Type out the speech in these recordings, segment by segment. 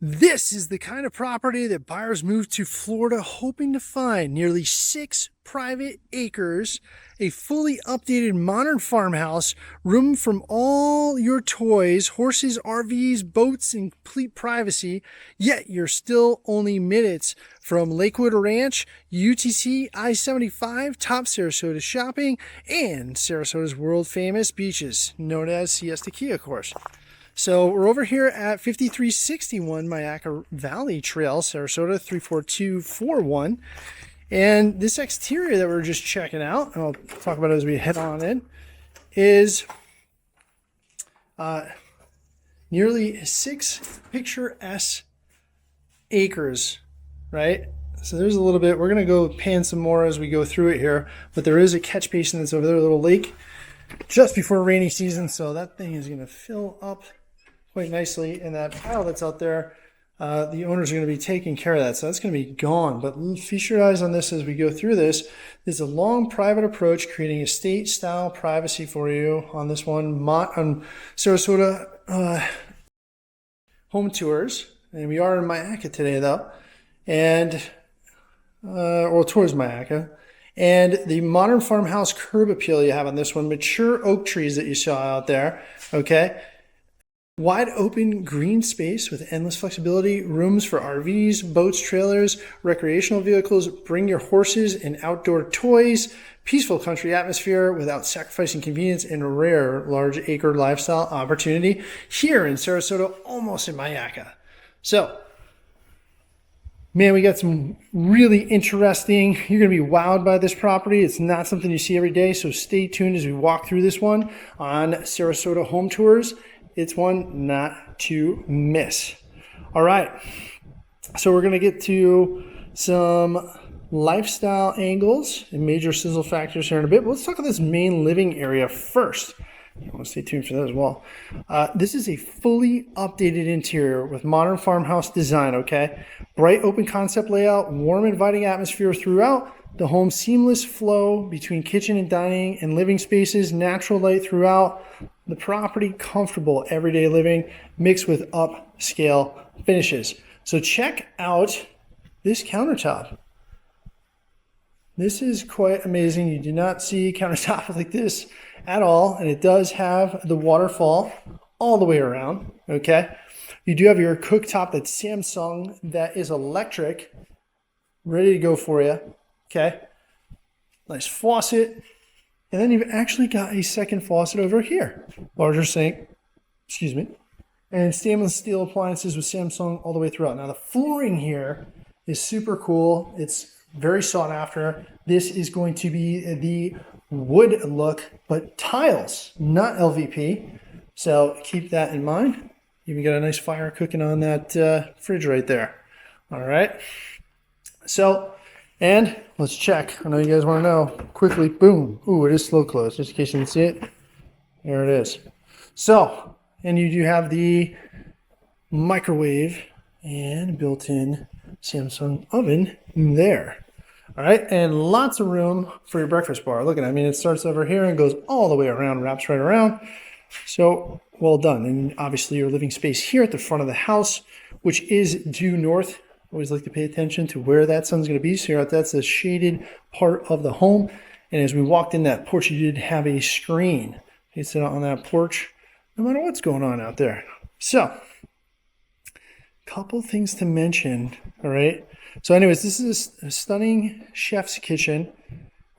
This is the kind of property that buyers move to Florida hoping to find. Nearly 6 private acres, a fully updated modern farmhouse, room from all your toys, horses, RVs, boats, and complete privacy, yet you're still only minutes from Lakewood Ranch, UTC, I-75, top Sarasota shopping, and Sarasota's world-famous beaches, known as Siesta Key, of course. So we're over here at 5361 Myakka Valley Trail, Sarasota 34241. And this exterior that we're just checking out, and I'll talk about it as we head on in, is nearly 6 picturesque acres, right? So there's a little bit. We're going to go pan some more as we go through it here, but there is a catch basin that's over there, a little lake, just before rainy season, so that thing is going to fill up quite nicely. And that pile that's out there, the owners are going to be taking care of that, so that's going to be gone. But feature your eyes on this as we go through this. This is a long private approach, creating estate style privacy for you on this one on Sarasota home tours. And we are in Myakka today though, and or towards Myakka. And the modern farmhouse curb appeal you have on this one, mature oak trees that you saw out there, okay? Wide open green space with endless flexibility, rooms for RVs, boats, trailers, recreational vehicles. Bring your horses and outdoor toys. Peaceful country atmosphere without sacrificing convenience, and a rare large acre lifestyle opportunity here in Sarasota, almost in Myakka. So, man, we got some really interesting, you're going to be wowed by this property. It's not something you see every day, so stay tuned as we walk through this one on Sarasota Home Tours. It's one not to miss. All right, so we're going to get to some lifestyle angles and major sizzle factors here in a bit. But let's talk about this main living area first. You want to stay tuned for that as well. This is a fully updated interior with modern farmhouse design, okay? Bright open concept layout, warm inviting atmosphere throughout. The home's seamless flow between kitchen and dining and living spaces, natural light throughout. The property, comfortable everyday living mixed with upscale finishes. So check out this countertop. This is quite amazing. You do not see countertop like this at all. And it does have the waterfall all the way around, okay? You do have your cooktop that's Samsung, that is electric, ready to go for you, okay? Nice faucet. And then you've actually got a second faucet over here. Larger sink, excuse me. And stainless steel appliances with Samsung all the way throughout. Now the flooring here is super cool. It's very sought after. This is going to be the wood look, but tiles, not LVP. So keep that in mind. Even got a nice fire cooking on that fridge right there. All right. So, and let's check. I know you guys want to know quickly. Boom. Ooh, it is slow close, just in case you didn't see it. There it is. So, and you do have the microwave and built-in Samsung oven there. All right, and lots of room for your breakfast bar. Look at it. I mean, it starts over here and goes all the way around, wraps right around. So well done. And obviously your living space here at the front of the house, which is due north. Always like to pay attention to where that sun's going to be. So that's the shaded part of the home. And as we walked in that porch, you did have a screen. You sit out on that porch, no matter what's going on out there. So, couple things to mention, all right? So anyways, this is a stunning chef's kitchen,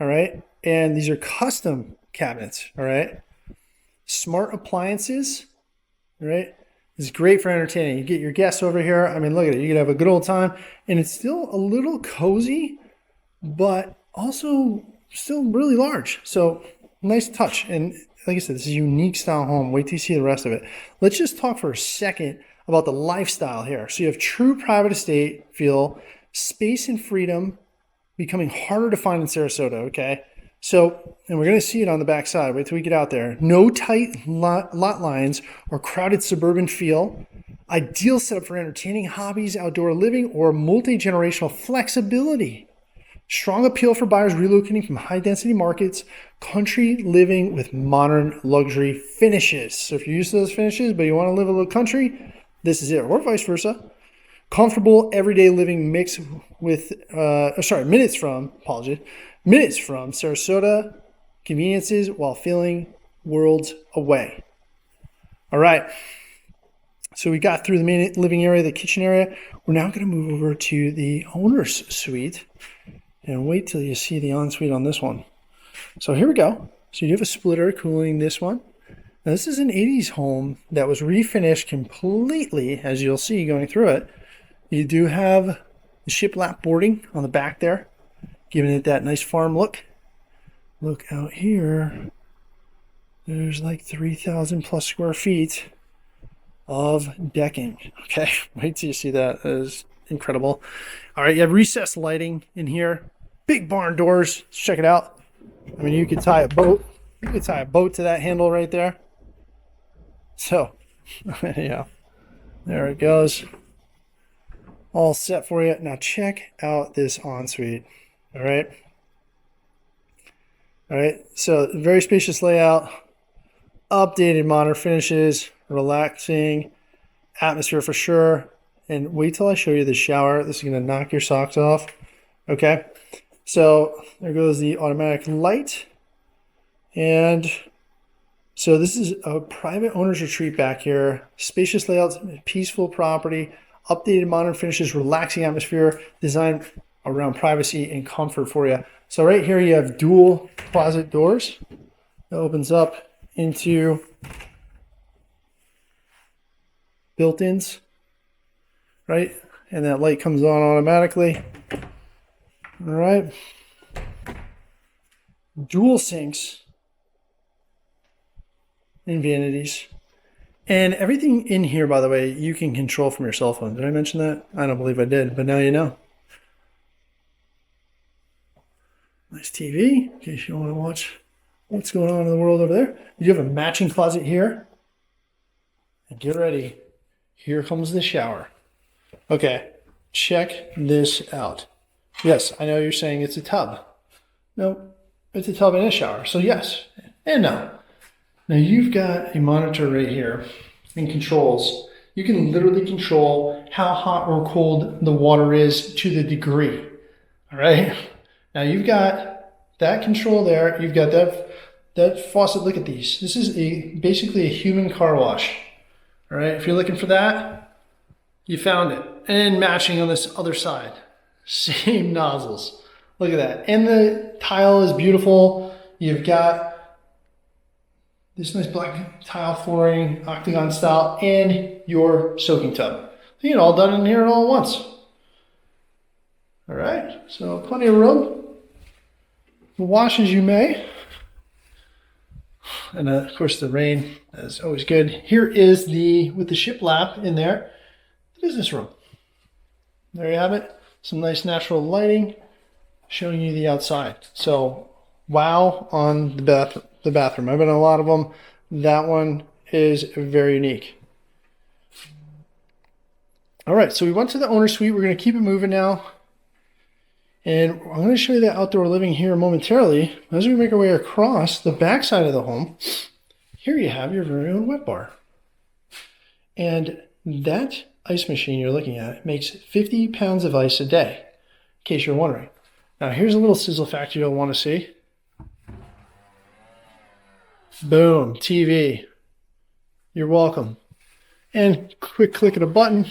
all right? And these are custom cabinets, all right? Smart appliances, all right? It's great for entertaining. You get your guests over here. I mean, look at it. You can have a good old time. And it's still a little cozy, but also still really large. So nice touch. And like I said, this is a unique style home. Wait till you see the rest of it. Let's just talk for a second about the lifestyle here. So you have true private estate feel, space and freedom becoming harder to find in Sarasota, okay? So, and we're going to see it on the back side. Wait till we get out there. No tight lot lines or crowded suburban feel. Ideal setup for entertaining, hobbies, outdoor living, or multi-generational flexibility. Strong appeal for buyers relocating from high-density markets. Country living with modern luxury finishes. So if you're used to those finishes, but you want to live a little country, this is it, or vice versa. Comfortable everyday living mixed with, minutes from Sarasota conveniences while feeling worlds away. All right. So we got through the main living area, the kitchen area. We're now going to move over to the owner's suite and wait till you see the ensuite on this one. So here we go. So you have a splitter cooling this one. Now this is an 80s home that was refinished completely, as you'll see going through it. You do have the shiplap boarding on the back there, giving it that nice farm look. Look out here. There's like 3,000 plus square feet of decking. Okay, wait till you see that. That is incredible. All right, you have recessed lighting in here. Big barn doors. Let's check it out. I mean, you could tie a boat. You could tie a boat to that handle right there. So, yeah, there it goes. All set for you. Now check out this ensuite. All right. All right. So very spacious layout, updated modern finishes, relaxing atmosphere for sure. And wait till I show you the shower. This is going to knock your socks off. Okay. So there goes the automatic light. And so this is a private owner's retreat back here. Spacious layouts, peaceful property. Updated modern finishes, relaxing atmosphere, designed around privacy and comfort for you. So right here you have dual closet doors. It opens up into built-ins, right? And that light comes on automatically. All right. Dual sinks and vanities. And everything in here, by the way, you can control from your cell phone. Did I mention that? I don't believe I did, but now you know. Nice TV, in case you want to watch what's going on in the world over there. You have a matching closet here. And get ready. Here comes the shower. Okay, check this out. Yes, I know you're saying it's a tub. No, it's a tub and a shower. So yes and no. Now you've got a monitor right here and controls. You can literally control how hot or cold the water is to the degree. All right. Now you've got that control there. You've got that faucet. Look at these. This is basically a human car wash. All right. If you're looking for that, you found it. And matching on this other side, same nozzles. Look at that. And the tile is beautiful. You've got this nice black tile flooring, octagon style, and your soaking tub. You get it all done in here all at once. All right, so plenty of room. Wash as you may. And of course the rain is always good. Here is with the shiplap in there, the business room. There you have it. Some nice natural lighting showing you the outside. So wow on the bathroom. I've been in a lot of them. That one is very unique. All right, so we went to the owner suite. We're going to keep it moving now. And I'm going to show you the outdoor living here momentarily. As we make our way across the back side of the home, here you have your very own wet bar. And that ice machine you're looking at makes 50 pounds of ice a day, in case you're wondering. Now here's a little sizzle factor you'll want to see. Boom, TV. You're welcome. And quick click of a button,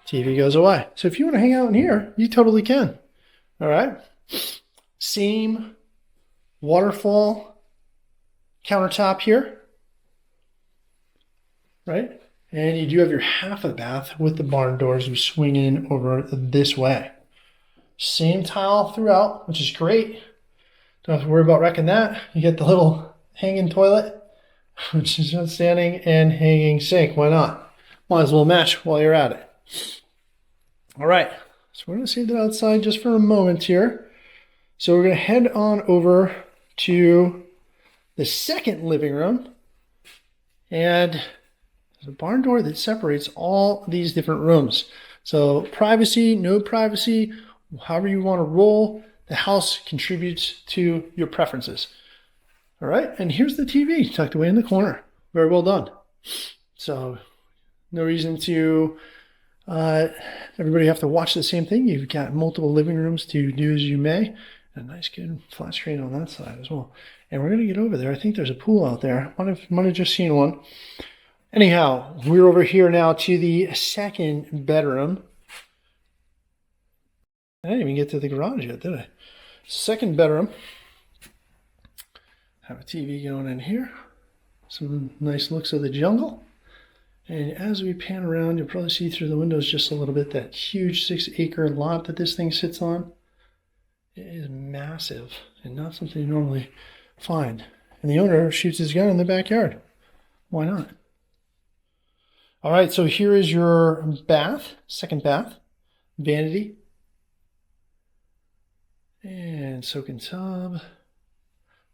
TV goes away. So if you want to hang out in here, you totally can. All right. Same waterfall countertop here, right? And you do have your half a bath with the barn doors. You swing in over this way. Same tile throughout, which is great. Don't have to worry about wrecking that. You get the little hanging toilet, which is outstanding, and hanging sink. Why not? Might as well match while you're at it. All right. So we're going to see that outside just for a moment here. So we're going to head on over to the second living room. And there's a barn door that separates all these different rooms. So privacy, no privacy, however you want to roll, the house contributes to your preferences. All right, and here's the TV tucked away in the corner. Very well done. So no reason to Everybody have to watch the same thing. You've got multiple living rooms to do as you may. A nice good flat screen on that side as well. And we're going to get over there. I think there's a pool out there. Might have just seen one. Anyhow, we're over here now to the second bedroom. I didn't even get to the garage yet, did I? Second bedroom. Have a TV going in here. Some nice looks of the jungle. And as we pan around, you'll probably see through the windows just a little bit that huge 6-acre lot that this thing sits on. It is massive and not something you normally find. And the owner shoots his gun in the backyard. Why not? All right, so here is your bath, second bath, vanity. And soak-in tub.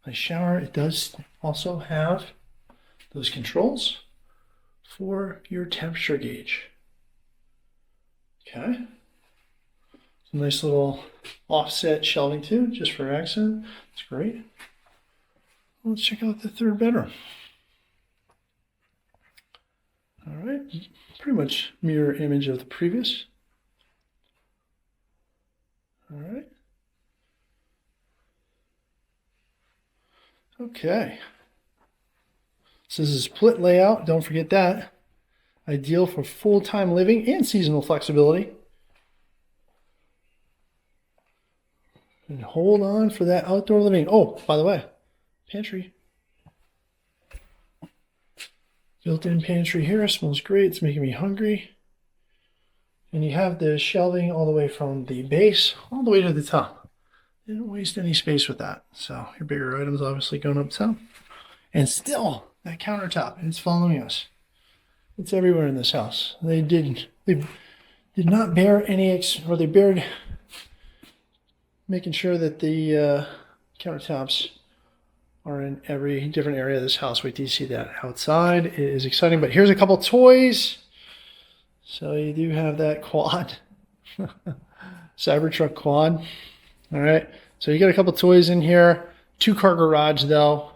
Nice shower. It does also have those controls for your temperature gauge. Okay. Some nice little offset shelving too, just for accent. It's great. Let's check out the third bedroom. All right, pretty much mirror image of the previous. All right. Okay. So this is split layout, don't forget that. Ideal for full-time living and seasonal flexibility. And hold on for that outdoor living. Oh, by the way, pantry. Built-in pantry here, smells great, it's making me hungry. And you have the shelving all the way from the base all the way to the top. Didn't waste any space with that. So your bigger items obviously going up top. And still, that countertop, it's following us. It's everywhere in this house. They did not bear any, they bared making sure that the countertops are in every different area of this house. Wait till you see that outside. It is exciting, but here's a couple toys. So you do have that quad, Cybertruck quad. All right, so you got a couple toys in here. 2-car garage though.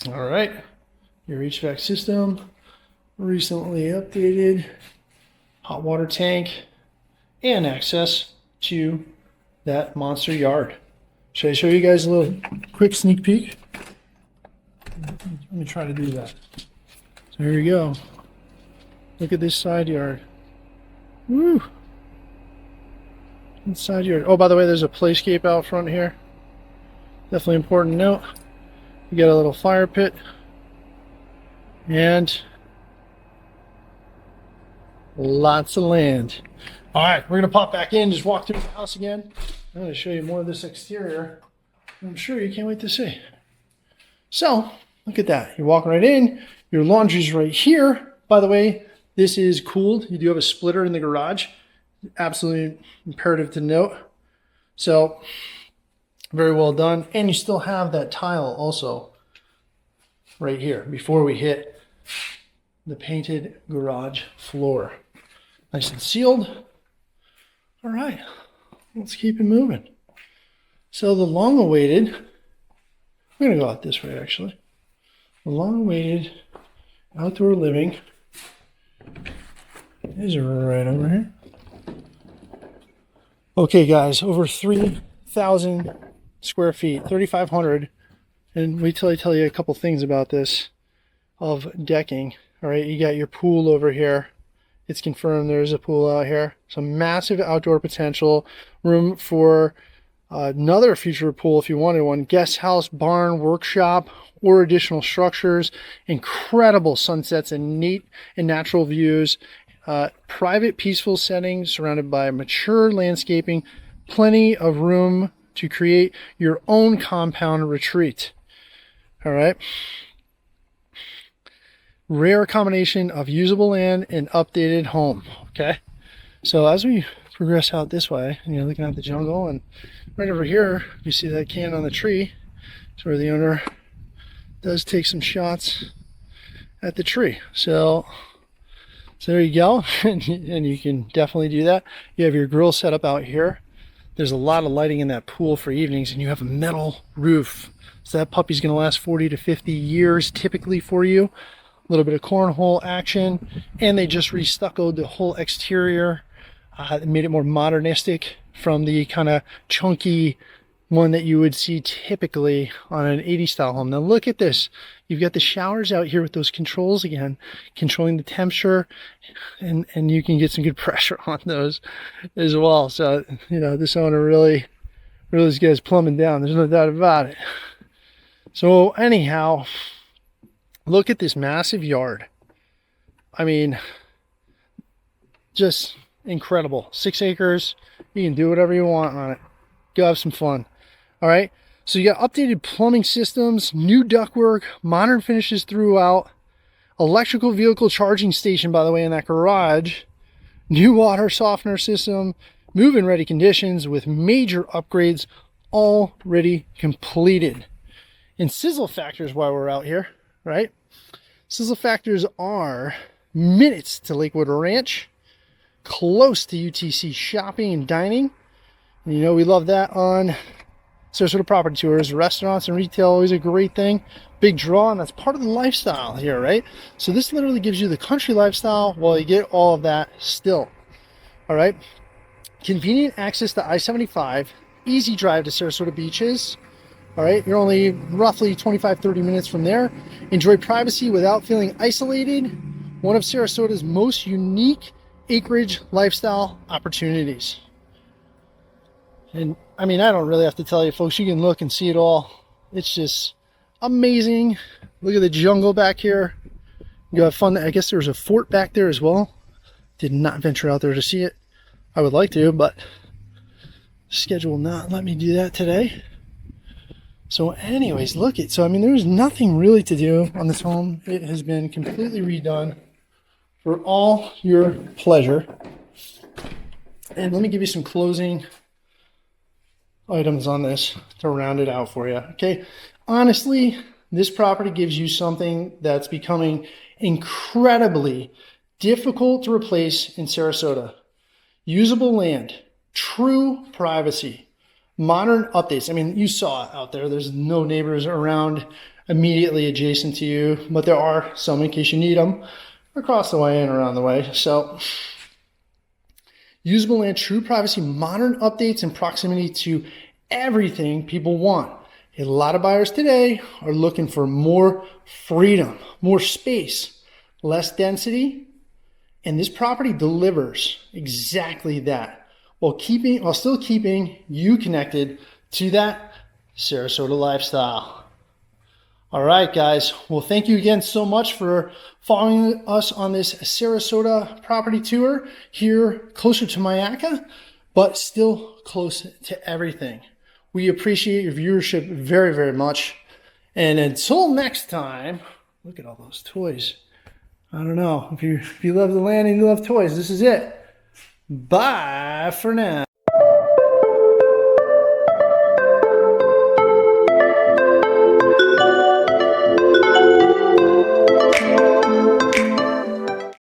All right, your HVAC system, recently updated, hot water tank, and access to that monster yard. Should I show you guys a little quick sneak peek? Let me try to do that. So here we go. Look at this side yard. Woo! Side yard. Oh, by the way, there's a playscape out front here. Definitely important note. You got a little fire pit. And lots of land. All right, we're going to pop back in, just walk through the house again. I'm going to show you more of this exterior. I'm sure you can't wait to see. So, look at that. You walk right in. Your laundry's right here. By the way, this is cooled. You do have a splitter in the garage. Absolutely imperative to note. So, very well done. And you still have that tile also right here before we hit the painted garage floor. Nice and sealed. All right, let's keep it moving. So the long-awaited, we're going to go out this way actually. The long-awaited outdoor living is right over here. Okay guys, over 3,000 square feet, 3,500. And wait till I tell you a couple things about this of decking. All right, you got your pool over here. It's confirmed there's a pool out here. Some massive outdoor potential. Room for another future pool if you wanted one. Guest house, barn, workshop, or additional structures. Incredible sunsets and neat and natural views. Private, peaceful settings surrounded by mature landscaping. Plenty of room to create your own compound retreat. All right. Rare combination of usable land and updated home. Okay, so as we progress out this way, and you're looking at the jungle, and right over here you see that can on the tree. It's where the owner does take some shots at the tree. So there you go. And you can definitely do that. You have your grill set up out here. There's a lot of lighting in that pool for evenings, and you have a metal roof, so that puppy's going to last 40 to 50 years typically for you. little bit of cornhole action, and they just restuccoed the whole exterior. Made it more modernistic from the kind of chunky one that you would see typically on an 80s style home. Now look at this. You've got the showers out here with those controls again, controlling the temperature, and you can get some good pressure on those as well. So, you know, this owner really this guy's plumbing down. There's no doubt about it. So anyhow, look at this massive yard. I mean, just incredible. 6 acres. You can do whatever you want on it. Go have some fun. All right. So you got updated plumbing systems, new ductwork, modern finishes throughout, electrical vehicle charging station, by the way, in that garage, new water softener system, move-in ready conditions with major upgrades already completed. And sizzle factors while we're out here, right? Sizzle factors are minutes to Lakewood Ranch, close to UTC shopping and dining. And you know we love that on Sarasota property tours. Restaurants and retail, always a great thing. Big draw, and that's part of the lifestyle here, right? So this literally gives you the country lifestyle while you get all of that still. All right. Convenient access to I-75, easy drive to Sarasota beaches. All right, you're only roughly 25-30 minutes from there. Enjoy privacy without feeling isolated. One of Sarasota's most unique acreage lifestyle opportunities. And I mean, I don't really have to tell you folks, you can look and see it all. It's just amazing. Look at the jungle back here. You have fun. I guess there's a fort back there as well. Did not venture out there to see it. I would like to, but schedule will not let me do that today. So anyways, look at, so I mean, there's nothing really to do on this home. It has been completely redone for all your pleasure. And let me give you some closing items on this to round it out for you. Okay. Honestly, this property gives you something that's becoming incredibly difficult to replace in Sarasota. Usable land, true privacy, modern updates. I mean, you saw it out there. There's no neighbors around immediately adjacent to you, but there are some in case you need them across the way and around the way. So usable land, true privacy, modern updates, and proximity to everything people want. A lot of buyers today are looking for more freedom, more space, less density, and this property delivers exactly that while still keeping you connected to that Sarasota lifestyle. All right, guys. Well, thank you again so much for following us on this Sarasota property tour here closer to Myakka, but still close to everything. We appreciate your viewership very, very much. And until next time, look at all those toys. I don't know. If you love the land and you love toys, this is it. Bye for now.